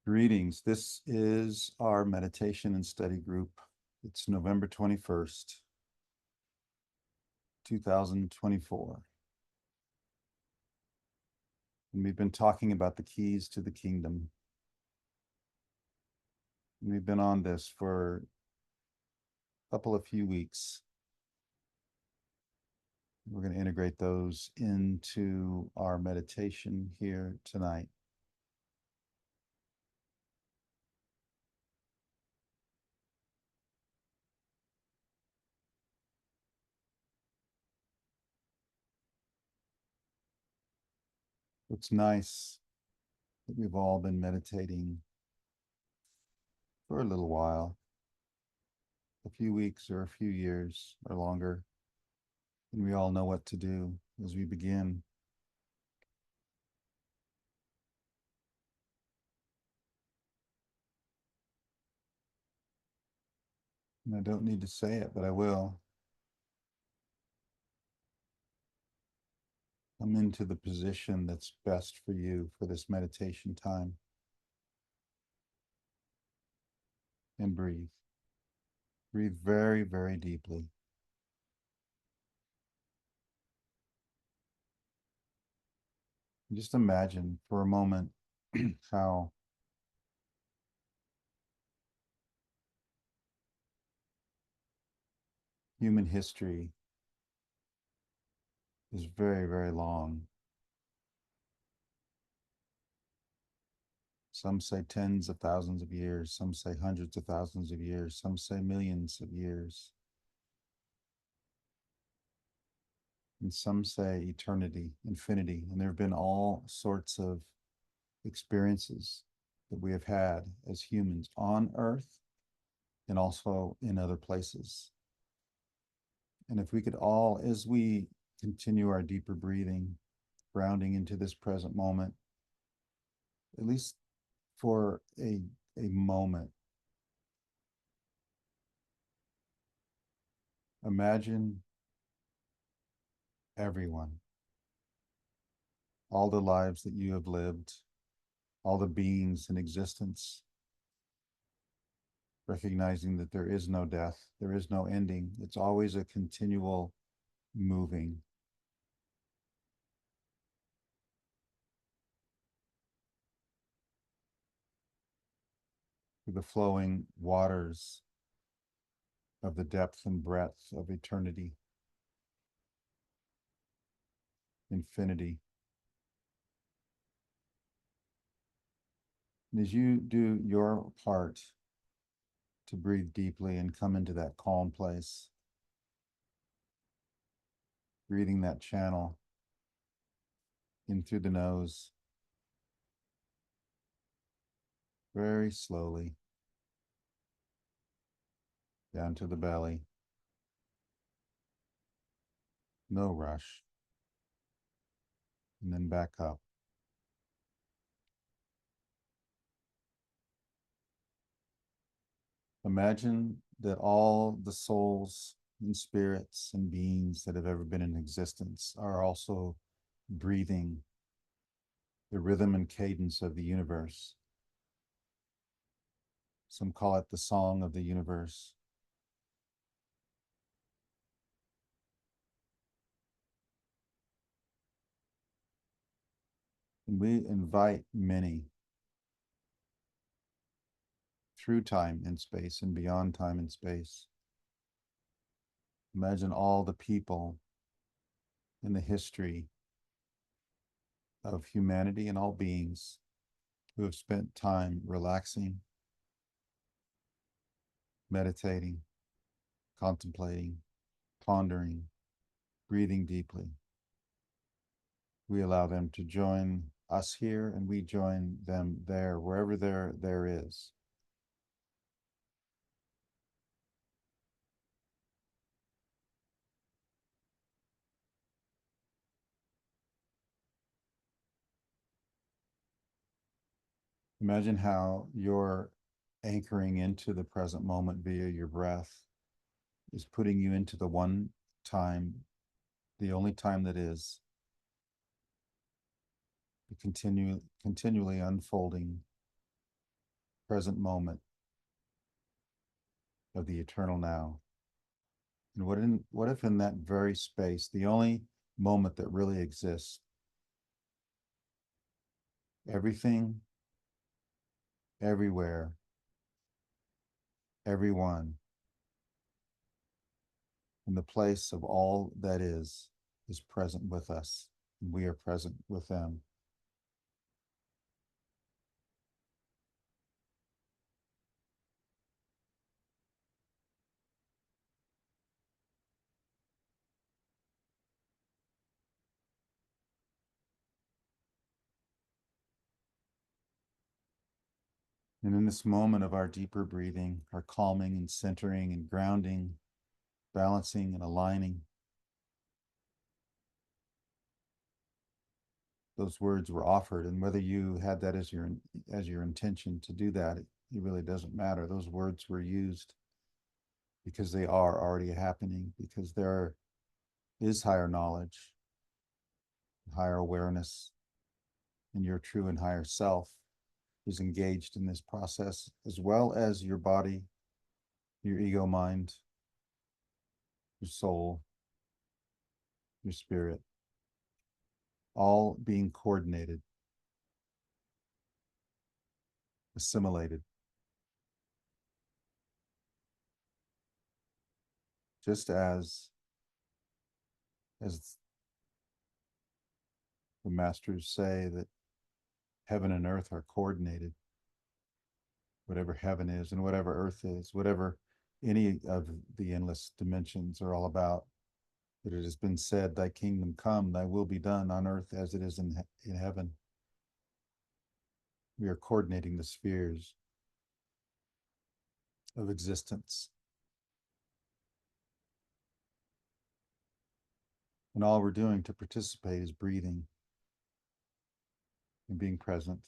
Greetings. This is our meditation and study group. It's November 21st, 2024. And we've been talking about the keys to the kingdom. And we've been on this for a few weeks. We're going to integrate those into our meditation here tonight. It's nice that we've all been meditating for a little while, a few weeks or a few years or longer, and we all know what to do as we begin. And I don't need to say it, but I will. Come into the position that's best for you for this meditation time and breathe. Breathe very, very deeply. Just imagine for a moment how human history is very, very long. Some say tens of thousands of years, some say hundreds of thousands of years, some say millions of years, and some say eternity, infinity. And there have been all sorts of experiences that we have had as humans on Earth and also in other places. And if we could all, as we continue our deeper breathing, grounding into this present moment, at least for a moment, imagine everyone, all the lives that you have lived, all the beings in existence, recognizing that there is no death, there is no ending. It's always a continual moving. Through the flowing waters of the depth and breadth of eternity, infinity. And as you do your part to breathe deeply and come into that calm place, breathing that channel in through the nose, very slowly, down to the belly, no rush, and then back up. Imagine that all the souls and spirits and beings that have ever been in existence are also breathing the rhythm and cadence of the universe. Some call it the song of the universe. And we invite many through time and space and beyond time and space. Imagine all the people in the history of humanity and all beings who have spent time relaxing, meditating, contemplating, pondering, breathing deeply. We allow them to join us here and we join them there, wherever there is. Imagine how you're anchoring into the present moment via your breath is putting you into the one time, the only time that is, the continually unfolding present moment of the eternal now. And what if in that very space, the only moment that really exists, everything, everywhere, everyone, in the place of all that is present with us, and we are present with them. And in this moment of our deeper breathing, our calming and centering and grounding, balancing and aligning, those words were offered. And whether you had that as your intention to do that, it really doesn't matter. Those words were used because they are already happening, because there is higher knowledge, higher awareness, and your true and higher self is engaged in this process, as well as your body, your ego mind, your soul, your spirit, all being coordinated, assimilated, just as the masters say that heaven and earth are coordinated, whatever heaven is and whatever earth is, whatever any of the endless dimensions are all about. That it has been said, thy kingdom come, thy will be done on earth as it is in heaven. We are coordinating the spheres of existence. And all we're doing to participate is breathing and being present.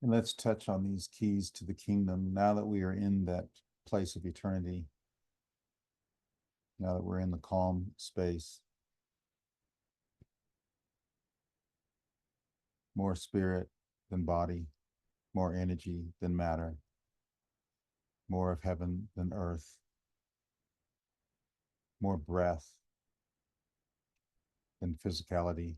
And let's touch on these keys to the kingdom now that we are in that place of eternity, now that we're in the calm space. More spirit than body, more energy than matter, more of heaven than earth, more breath than physicality.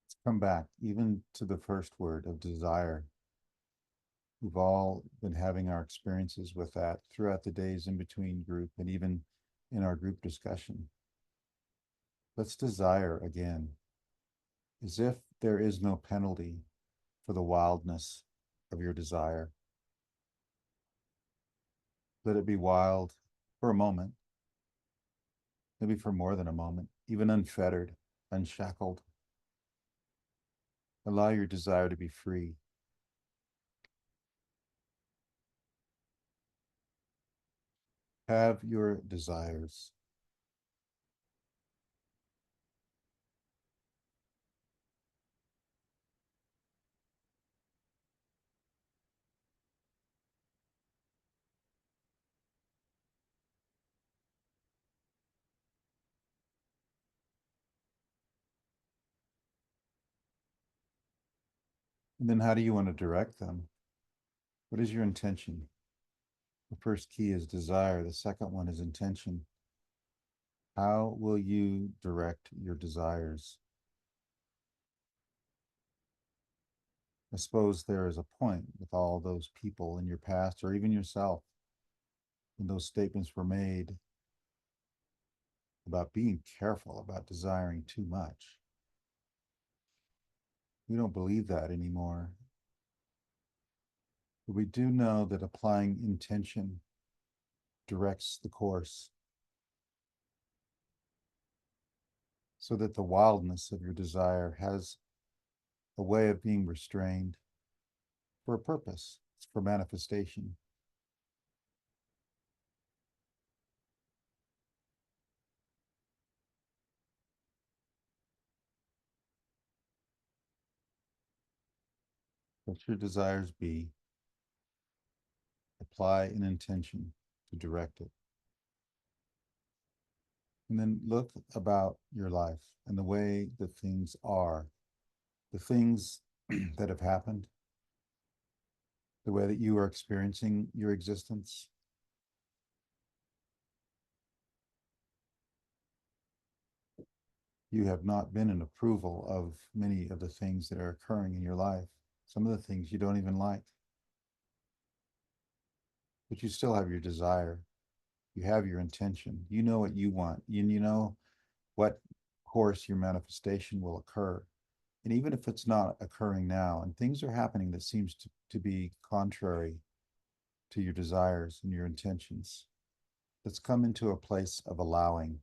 Let's come back even to the first word of desire. We've all been having our experiences with that throughout the days in between group and even in our group discussion. Let's desire again, as if there is no penalty for the wildness of your desire. Let it be wild for a moment, maybe for more than a moment, even unfettered, unshackled. Allow your desire to be free. Have your desires. And then how do you want to direct them? What is your intention? The first key is desire. The second one is intention. How will you direct your desires? I suppose there is a point with all those people in your past or even yourself when those statements were made about being careful about desiring too much. We don't believe that anymore. But we do know that applying intention directs the course so that the wildness of your desire has a way of being restrained for a purpose. It's for manifestation. Let your desires be, apply an intention to direct it. And then look about your life and the way that things are, the things that have happened, the way that you are experiencing your existence. You have not been in approval of many of the things that are occurring in your life. Some of the things you don't even like, but you still have your desire. You have your intention. You know what you want. You know what course your manifestation will occur. And even if it's not occurring now and things are happening that seems to be contrary to your desires and your intentions, let's come into a place of allowing.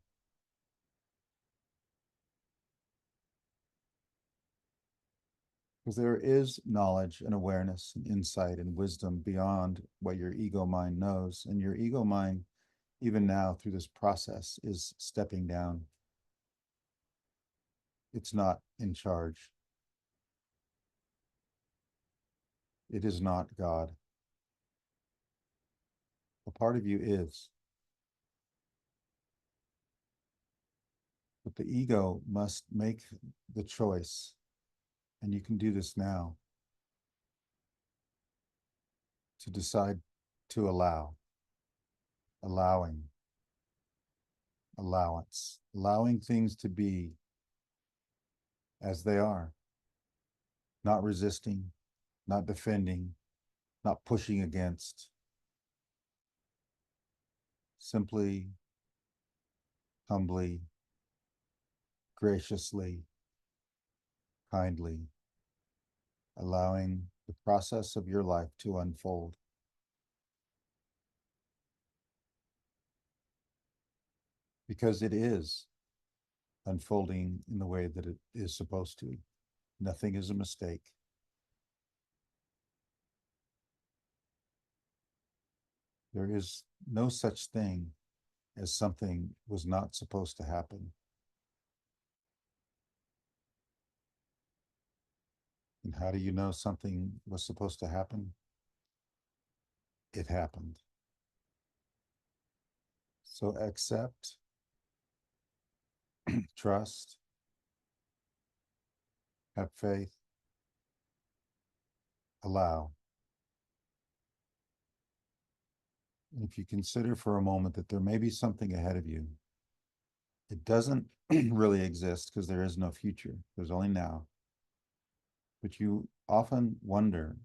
Because there is knowledge and awareness and insight and wisdom beyond what your ego mind knows. And your ego mind, even now through this process, is stepping down. It's not in charge. It is not God. A part of you is. But the ego must make the choice, and you can do this now, to decide to allow, allowing, allowance, allowing things to be as they are, not resisting, not defending, not pushing against, simply, humbly, graciously, kindly, allowing the process of your life to unfold. Because it is unfolding in the way that it is supposed to. Nothing is a mistake. There is no such thing as something was not supposed to happen. And how do you know something was supposed to happen? It happened. So accept, trust, have faith, allow. And if you consider for a moment that there may be something ahead of you, it doesn't really exist because there is no future. There's only now. But you often wonder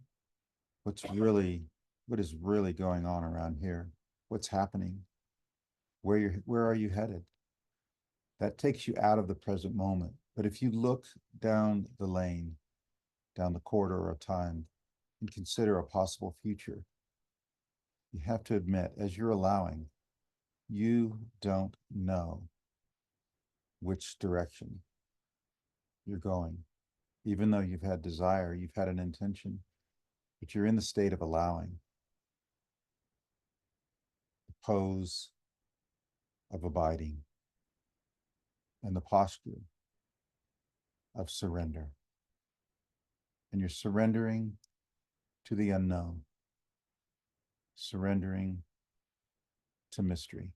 what is really going on around here? What's happening? Where are you headed? That takes you out of the present moment. But if you look down the lane, down the corridor of time, and consider a possible future, you have to admit, as you're allowing, you don't know which direction you're going. Even though you've had desire, you've had an intention, but you're in the state of allowing, the pose of abiding, and the posture of surrender. And you're surrendering to the unknown, surrendering to mystery.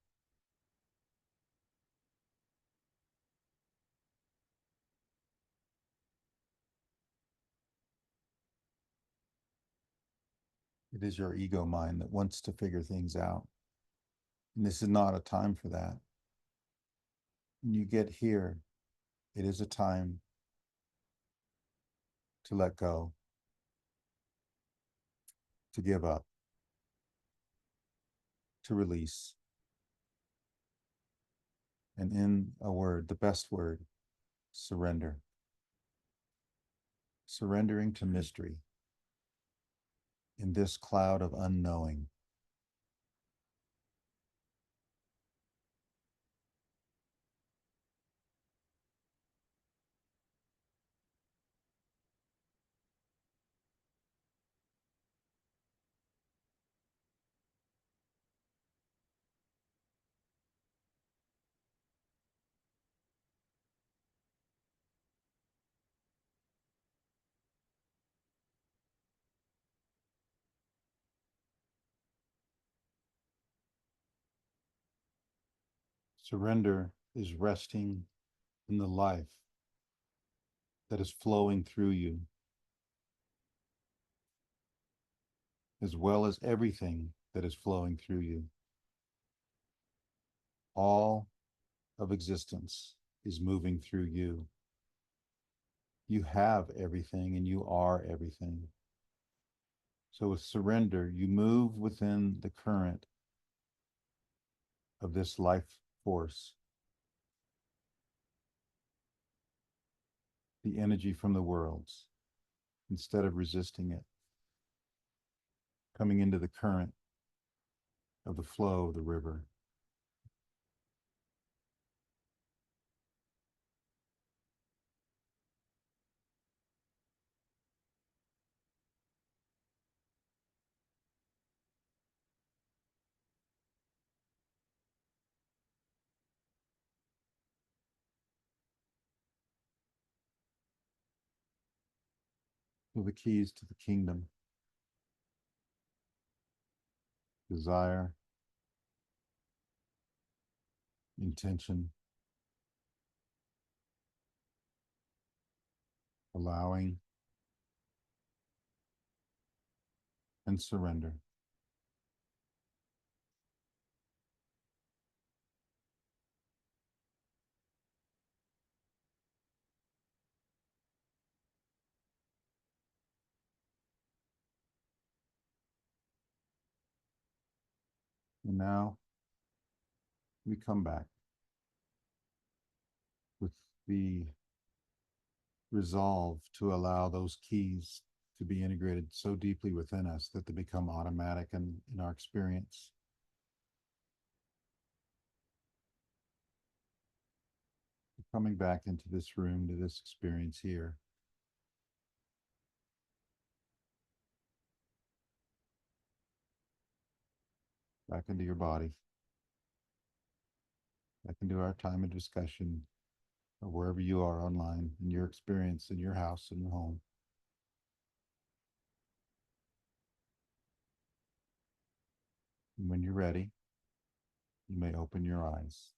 It is your ego mind that wants to figure things out. And this is not a time for that. When you get here, it is a time to let go, to give up, to release. And in a word, the best word, surrender. Surrendering to mystery in this cloud of unknowing. Surrender is resting in the life that is flowing through you, as well as everything that is flowing through you. All of existence is moving through you. You have everything and you are everything. So with surrender, you move within the current of this life force, the energy from the worlds, instead of resisting it, coming into the current of the flow of the river. So the keys to the kingdom: desire, intention, allowing, and surrender. And now we come back with the resolve to allow those keys to be integrated so deeply within us that they become automatic in our experience. Coming back into this room, to this experience here, back into your body, back into our time of discussion, or wherever you are online, in your experience, in your house, in your home. And when you're ready, you may open your eyes.